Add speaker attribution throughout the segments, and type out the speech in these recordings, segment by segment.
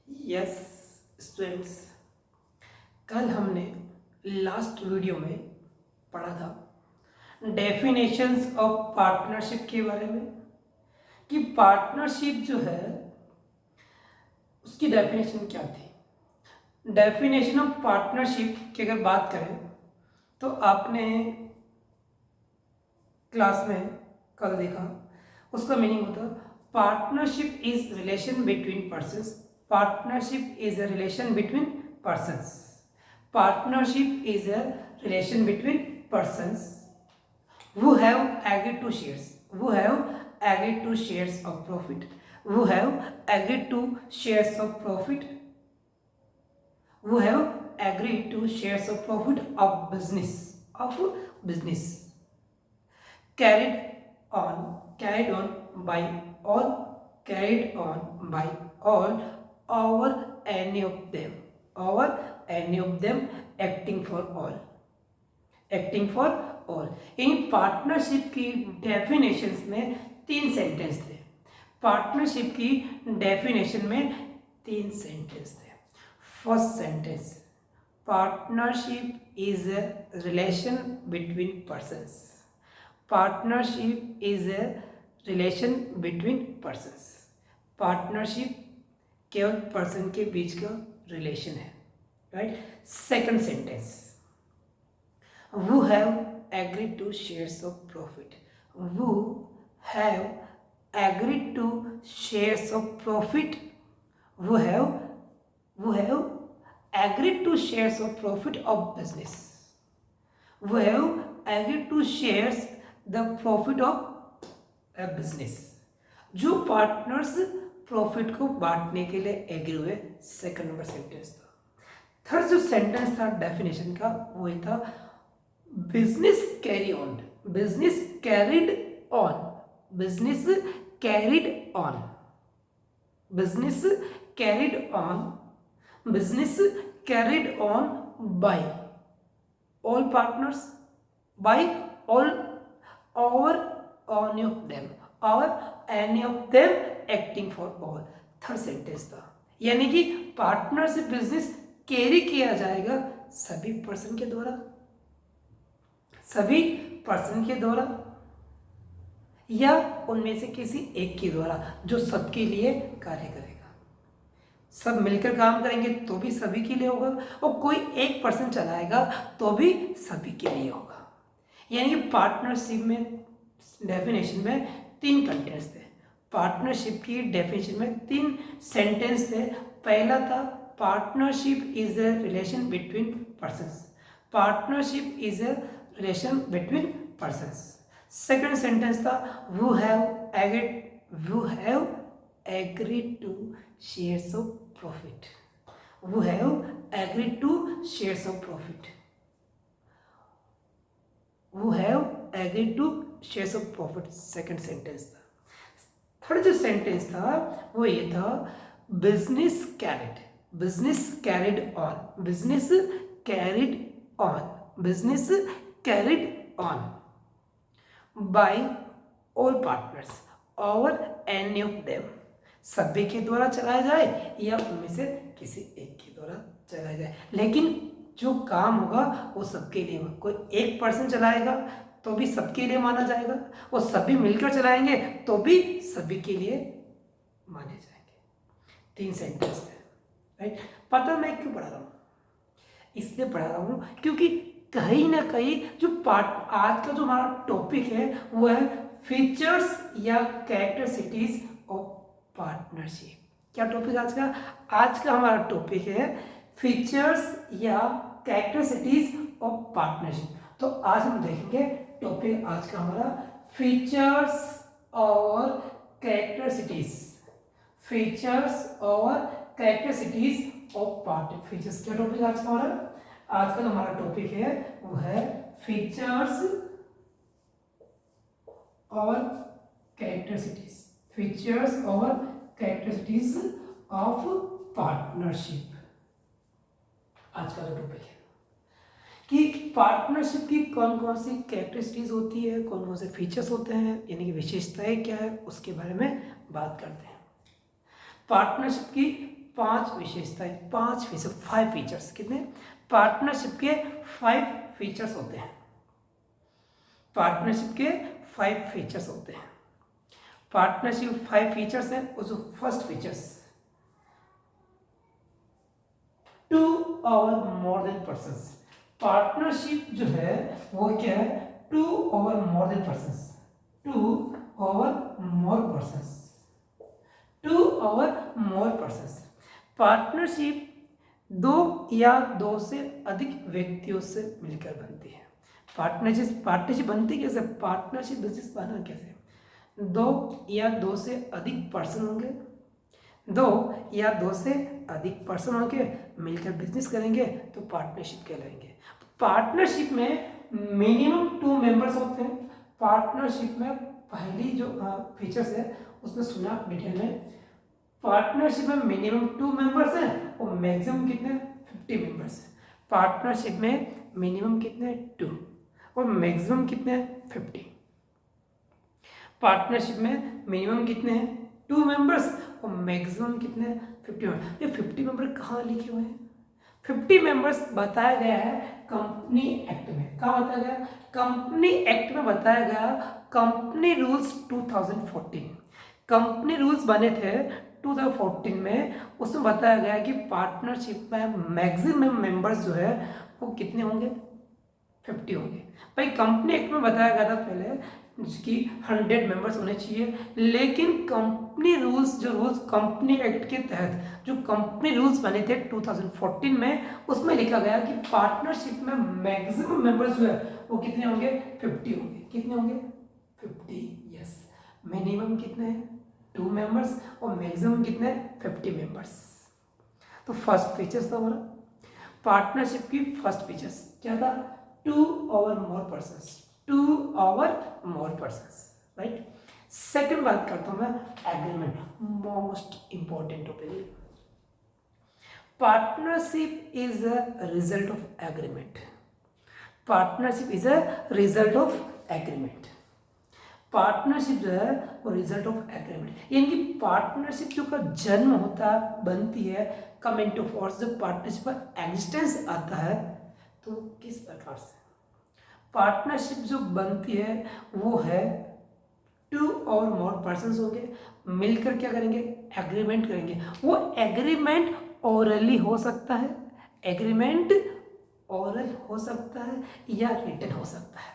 Speaker 1: Yes students, कल हमने last video में पढ़ा था डेफिनेशंस ऑफ पार्टनरशिप के बारे में कि पार्टनरशिप जो है उसकी डेफिनेशन क्या थी। डेफिनेशन ऑफ पार्टनरशिप की अगर बात करें तो आपने क्लास में कल देखा, उसका मीनिंग होता partnership is relation between persons. Partnership is a relation between persons. Partnership is a relation between persons who have agreed to shares, who have agreed to shares of profit, who have agreed to shares of profit, who have agreed to shares of profit of business, carried carried on by all, carried on by all over any of them, over any of them acting for all, acting for all. यानी partnership की definitions में 3 sentence थे। Partnership की definition में 3 sentence थे। First sentence, partnership is a relation between persons. Partnership is a relation between persons. Partnership केवल person के बीच का रिलेशन है, right. Second sentence, who have agreed to shares of profit, who have agreed to shares of profit, who have agreed to shares of profit of business, who have agreed to shares the profit of a business। जो partners profit को बांटने के लिए agree हुए, second number sentence था। Third जो sentence था definition का वो ये था, business carry on, business carried on, business carried on, business carried on, business carried on by all partners, by all or any of them, or any of them acting for all। Third sentence था, यानी कि partner से business carry किया जाएगा सभी person के द्वारा, सभी पर्सन के द्वारा या उनमें से किसी एक के द्वारा जो सबके लिए कार्य करेगा। सब मिलकर काम करेंगे तो भी सभी के लिए होगा, और कोई एक पर्सन चलाएगा तो भी सभी के लिए होगा। यानी कि पार्टनरशिप में डेफिनेशन में 3 कंटेंट्स थे। पार्टनरशिप की डेफिनेशन में 3 सेंटेंस थे। पहला था partnership is a relation between persons. Partnership is a relation between persons. Second sentence था who have agreed to shares of profit, who have agreed to shares of profit, who have agreed to shares of profit। Second sentence था। Third जो sentence था वो ये था, business carried on, business carried on, business carried on by all partners or any of them। सभी के द्वारा चलाया जाए या उनमें से किसी एक के द्वारा चलाया जाए, लेकिन जो काम होगा वो सबके लिए होगा। कोई एक पर्सन चलाएगा तो भी सबके लिए माना जाएगा, और सभी मिलकर चलाएंगे तो भी सभी के लिए माने जाएंगे। 3 सेंटेंस थे, राइट। पता मैं क्यों पढ़ा रहा हूँ? इसलिए पढ़ा रहा हूँ क्योंकि कहीं ना कहीं जो आज का जो हमारा टॉपिक है वो है फीचर्स या कैरेक्टरिस्टिक्स ऑफ पार्टनरशिप। क्या टॉपिक आज का? आज का हमारा टॉपिक है फीचर्स या कैरेक्टरिस्टिक्स ऑफ पार्टनरशिप। तो आज हम देखेंगे टॉपिक आज का हमारा फीचर्स और कैरेक्टरिस्टिक्स, फीचर्स और कैरेक्टरिस्टिक्स ऑफ पार्टनर। फीचर्स क्या टॉपिक आज का हमारा? आज का हमारा टॉपिक है वो है फीचर्स और कैरेक्टरिस्टिक्स, फीचर्स और कैरेक्टरिस्टिक्स ऑफ पार्टनरशिप। आज का जो टॉपिक है कि पार्टनरशिप की कौन कौन सी कैरेक्टरिस्टिक्स होती है, कौन कौन से फीचर्स होते हैं, यानी कि विशेषताएं क्या है, उसके बारे में बात करते हैं। पार्टनरशिप की 5 विशेषताएं, 5 फीचर, 5 फीचर्स। कितने? पार्टनरशिप के 5 फीचर्स होते हैं। पार्टनरशिप के 5 फीचर्स होते हैं। पार्टनरशिप 5 फीचर्स हैं। और जो फर्स्ट फीचर्स, 2 और मोर देन पर्सन्स। पार्टनरशिप जो है वो क्या है? 2 और मोर देन पर्सन्स। 2 और मोर पर्सन्स। 2 और मोर पर्सन्स। पार्टनरशिप 2 या 2 से अधिक व्यक्तियों से मिलकर बनती है। पार्टनरशिप बनती कैसे? पार्टनरशिप बिजनेस बना कैसे? 2 या 2 से अधिक पर्सन होंगे, 2 या 2 से अधिक पर्सन होंगे, मिलकर बिजनेस करेंगे तो पार्टनरशिप कहलाएंगे। पार्टनरशिप में मिनिमम 2 मेंबर्स होते हैं। पार्टनरशिप में पहली जो फीचर्स है उसमें सुना डिटेल में। पार्टनरशिप में मिनिमम 2 मेंबर्स हैं और मैक्सिमम कितने? 50 मेंबर्स हैं। पार्टनरशिप में मिनिमम कितने? 2 और मैक्सिमम कितने? 50। पार्टनरशिप में मिनिमम कितने हैं? 2 मेंबर्स और मैक्सिमम कितने? 50 मेंबर्स। ये 50 मेंबर कहाँ लिखे हुए हैं? 50 मेंबर्स बताया गया है कंपनी एक्ट में। कहाँ बताया गया? कंपनी एक्ट में बताया गया। कंपनी रूल्स 2014, कंपनी रूल्स बने थे 2014 में। उसमें बताया गया कि पार्टनरशिप में मैक्सिमम मेंबर्स जो है वो कितने होंगे? 50 होंगे। भाई कंपनी एक्ट में बताया गया था पहले कि 100 मेंबर्स होने चाहिए, लेकिन कंपनी रूल्स, जो रूल्स कंपनी एक्ट के तहत जो कंपनी रूल्स बने थे 2014 में, उसमें लिखा गया कि पार्टनरशिप में मैक्सिमम मेंबर्स जो है वो कितने होंगे? 50 होंगे। कितने होंगे? 50। यस। मिनिमम कितने हैं? 2 मेंबर्स और मैक्सिमम कितने? 50 मेंबर्स। तो फर्स्ट फीचर्स था हमारा पार्टनरशिप की। फर्स्ट फीचर्स क्या था? 2 और मोर पर्सन्स। 2 और मोर पर्सन्स, राइट। सेकंड बात करता हूं मैं agreement, most important topic. Partnership is a result of agreement. Partnership is a result of agreement. Partnership जो है वो रिजल्ट ऑफ एग्रीमेंट, यानी कि पार्टनरशिप जो का जन्म होता है, बनती है, कम इनटू फोर्स, जब पार्टनरशिप का एग्जिस्टेंस आता है तो किस प्रकार से पार्टनरशिप जो बनती है वो है 2 और मोर पर्सन्स होंगे, मिलकर क्या करेंगे? एग्रीमेंट करेंगे। वो एग्रीमेंट ओरली हो सकता है, एग्रीमेंट ओरल हो सकता है या रिटन हो सकता है।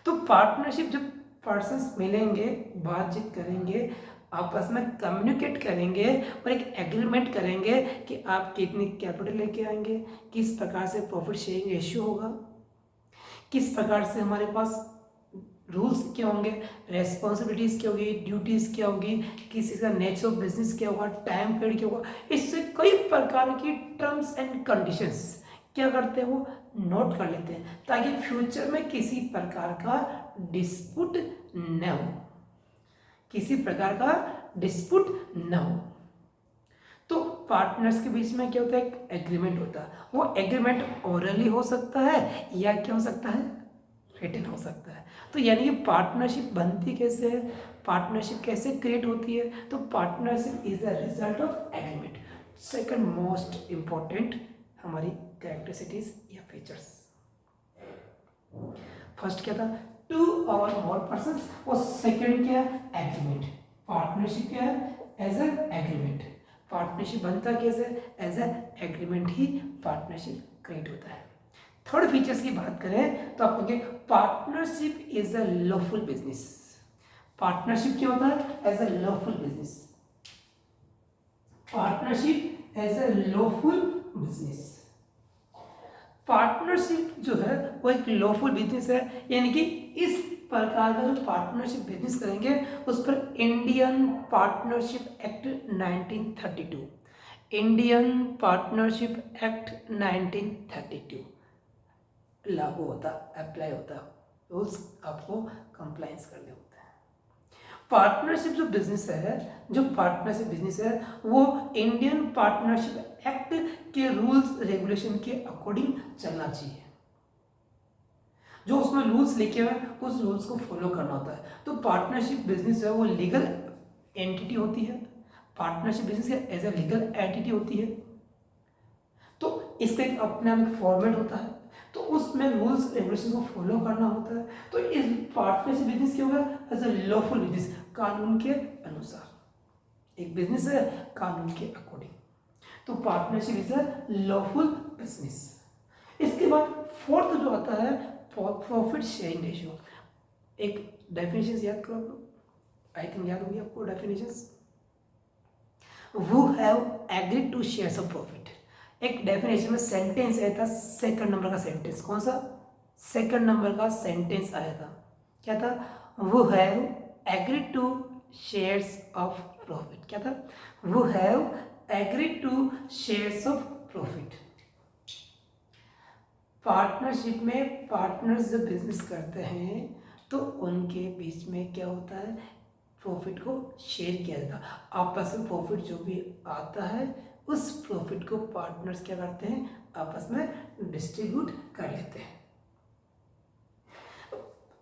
Speaker 1: तो पार्टनरशिप जब पर्सन्स मिलेंगे, बातचीत करेंगे, आपस में कम्युनिकेट करेंगे और एक एग्रीमेंट करेंगे कि आप कितनी कैपिटल लेके आएंगे, किस प्रकार से प्रॉफिट शेयरिंग रेशियो होगा, किस प्रकार से हमारे पास रूल्स क्या होंगे, रेस्पॉन्सिबिलिटीज क्या होगी, ड्यूटीज क्या होगी, किसी का नेचर ऑफ बिजनेस क्या होगा, टाइम पीरियड क्या होगा। इससे कई प्रकार की टर्म्स एंड कंडीशंस क्या करते हैं? वो नोट कर लेते हैं ताकि फ्यूचर में किसी प्रकार का डिस्प्यूट न हो, किसी प्रकार का डिस्प्यूट न हो। तो पार्टनर्स के बीच में क्या होता है? एक एग्रीमेंट होता है। वो एग्रीमेंट ओरली हो सकता है या क्या हो सकता है? रिटन हो सकता है। तो यानी कि पार्टनरशिप बनती कैसे है, पार्टनरशिप कैसे क्रिएट होती है? तो partnership is the result of agreement. Second most important हमारी कैरेक्टरिस्टिक्स या फीचर्स। फर्स्ट क्या था? 2 और मोर पर्सन्स, और सेकंड क्या है? एग्रीमेंट। पार्टनरशिप क्या है? As an agreement. पार्टनरशिप बनता कैसे? एज ए एग्रीमेंट ही पार्टनरशिप क्रिएट होता है। थर्ड फीचर्स की बात करें तो आप कहेंगे partnership is a lawful business. पार्टनरशिप क्या होता है? As a lawful business. Partnership as a lawful business. Partnership जो है वो एक लॉफुल बिजनेस है, यानी कि इस प्रकार का जो पार्टनरशिप बिजनेस करेंगे उस पर Indian partnership act 1932, Indian partnership act 1932 लागू होता, अप्लाई होता, रूल्स आपको कंप्लायंस करने होते हैं। पार्टनरशिप जो बिजनेस है, जो पार्टनरशिप बिजनेस है वो इंडियन पार्टनरशिप एक्ट के रूल्स रेगुलेशन के अकॉर्डिंग चलना चाहिए। जो उसमें रूल्स लिखे हुए हैं उस रूल्स को फॉलो करना होता है। तो पार्टनरशिप बिजनेस है वो लीगल एंटिटी होती है। Partnership business as a legal entity होती है, तो इसका एक अपने आप एक फॉर्मेट होता है, तो उसमें रूल्स रेगुलेशन को फॉलो करना होता है। तो इस पार्टनरशिप बिजनेस क्या होगा, एज ए लॉफुल बिजनेस, कानून के अनुसार एक बिजनेस है कानून के अकॉर्डिंग, तो partnership is a lawful business. इसके बाद फोर्थ जो आता है प्रॉफिट शेयरिंग रेशियो। एक डेफिनेशन याद करो आप लोग, आई थिंक याद होगी आपको definitions. Who have agreed to share some profit। एक डेफिनेशन में सेंटेंस आया था, सेकंड नंबर का सेंटेंस, कौन सा, सेकंड नंबर का सेंटेंस आया था, क्या था, Who have agreed to shares of profit, क्या था, Who have agreed to shares of profit। Partnership में पार्टनर्स जब बिजनेस करते हैं तो उनके बीच में क्या होता है, प्रॉफिट को शेयर किया जाता है, आपस में प्रॉफिट जो भी आता है उस प्रॉफिट को पार्टनर्स क्या करते हैं, आपस में डिस्ट्रीब्यूट कर लेते हैं।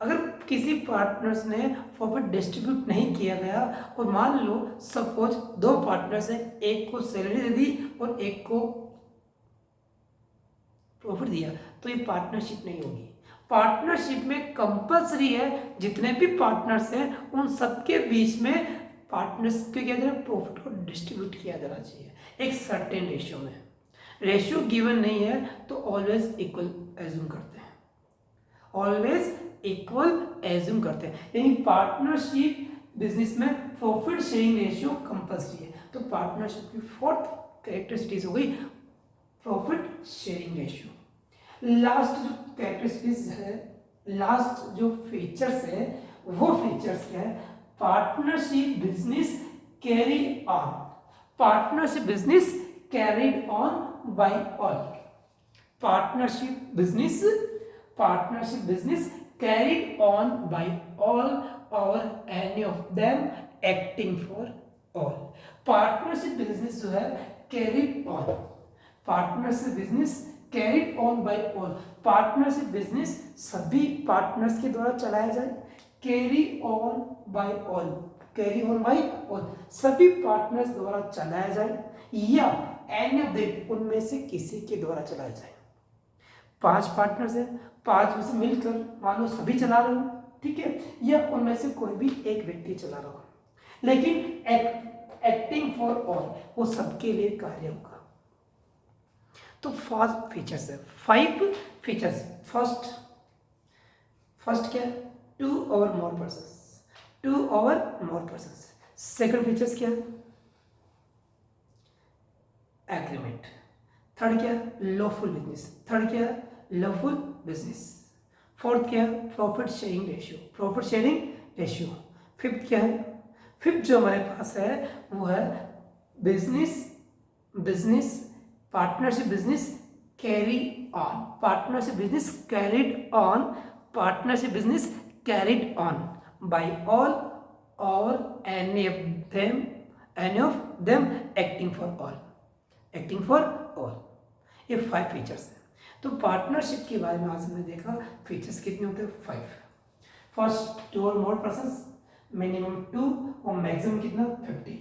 Speaker 1: अगर किसी पार्टनर्स ने प्रॉफिट डिस्ट्रीब्यूट नहीं किया गया और मान लो सपोज दो पार्टनर्स हैं, एक को सैलरी दे दी और एक को प्रॉफिट दिया, तो ये पार्टनरशिप नहीं होगी। पार्टनरशिप में कंपलसरी है जितने भी पार्टनर्स हैं उन सबके बीच में पार्टनर्स पे क्या जाना, प्रॉफिट को डिस्ट्रीब्यूट किया जाना चाहिए एक सर्टेन रेशियो में। रेशियो गिवन नहीं है तो ऑलवेज इक्वल एज्यूम करते हैं, ऑलवेज इक्वल एज्यूम करते हैं, यानी पार्टनरशिप बिजनेस में प्रॉफिट शेयरिंग रेशियो कंपलसरी है। तो पार्टनरशिप की फोर्थ कैरेक्टरिस्टिक्स हो गई प्रॉफिट शेयरिंग रेशियो। लास्ट जो कैरेक्टरिस्टिक्स है, लास्ट जो फीचर्स है वो फीचर्स क्या है, partnership business carry on, partnership business carried on by all, partnership business carried on by all और any of them acting for all. Partnership business जो है carried on, partnership business carried on by all, partnership business सभी partners के द्वारा चलाया जाए, carry on by all, carry on by all सभी partners द्वारा चलाया जाए, या एनी ऑफ देम उनमें से किसी के द्वारा चलाया जाए। 5 पार्टनर्स हैं, 5 में से मिलकर मान लो सभी चला रहे हो, ठीक है, या उनमें से कोई भी एक व्यक्ति चला रहा हो, लेकिन एक्टिंग फॉर ऑल वो सबके लिए कार्य होगा। तो 5 फीचर्स है, 5 फीचर्स। फर्स्ट क्या है, 2 और मोर पर्सन्स, 2 और मोर पर्सन्स। सेकंड फीचर्स क्या है, एग्रीमेंट। थर्ड क्या है, लॉफुल बिजनेस। थर्ड क्या है, लॉफुल बिजनेस। फोर्थ क्या है, profit sharing ratio, profit sharing ratio. Fifth क्या है, फिफ्थ जो हमारे पास है वो है business partnership business carry on, partnership business carried on, partnership business carried on by all और any of them acting for all, acting for all. ये 5 फीचर्स हैं। तो पार्टनरशिप के बारे में आज हमने देखा फीचर्स कितने होते हैं, 5। फर्स्ट 2 और मोर पर्सन्स, मिनिमम 2 और मैक्सिमम कितना 50।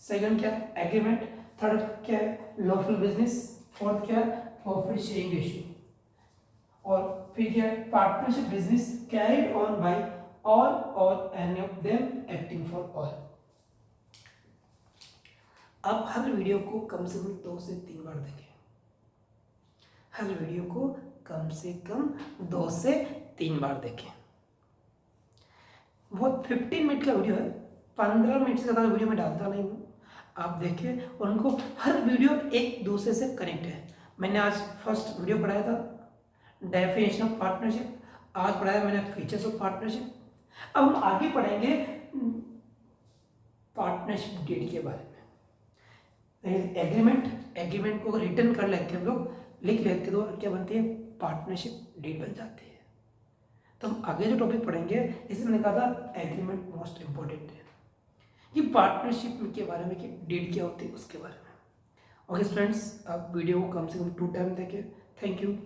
Speaker 1: सेकंड क्या है, एग्रीमेंट। थर्ड क्या है, लॉफुल बिजनेस। फोर्थ क्या है, प्रॉफिट शेयरिंग रेशियो। और फिर क्या है, partnership business carried on by all और any of them acting for all. आप हर वीडियो को कम से कम 2 से 3 बार देखें, हर वीडियो को कम से कम 2 से 3 बार देखें। बहुत 15 मिनट का वीडियो है, 15 मिनट से ज़्यादा वीडियो में डालता नहीं हूँ, आप देखें। उनको हर वीडियो एक दूसरे से कनेक्ट है। मैंने आज फर्स्ट वीडियो पढ़ाया था डेफिनेशन ऑफ पार्टनरशिप, आज पढ़ाया मैंने फीचर्स ऑफ पार्टनरशिप। अब हम आगे पढ़ेंगे पार्टनरशिप डीड के बारे में। एग्रीमेंट को रिटर्न कर लेते हैं हम लोग, लिख लेते तो क्या बनती है, पार्टनरशिप डीड बन जाती है। तो हम आगे जो टॉपिक पढ़ेंगे इसमें मैंने कहा था एग्रीमेंट मोस्ट इंपॉर्टेंट है, कि पार्टनरशिप के बारे में कि डीड क्या होती है उसके बारे में। ओके स्टूडेंट्स, आप वीडियो को कम से कम 2 टाइम देखें। Thank you.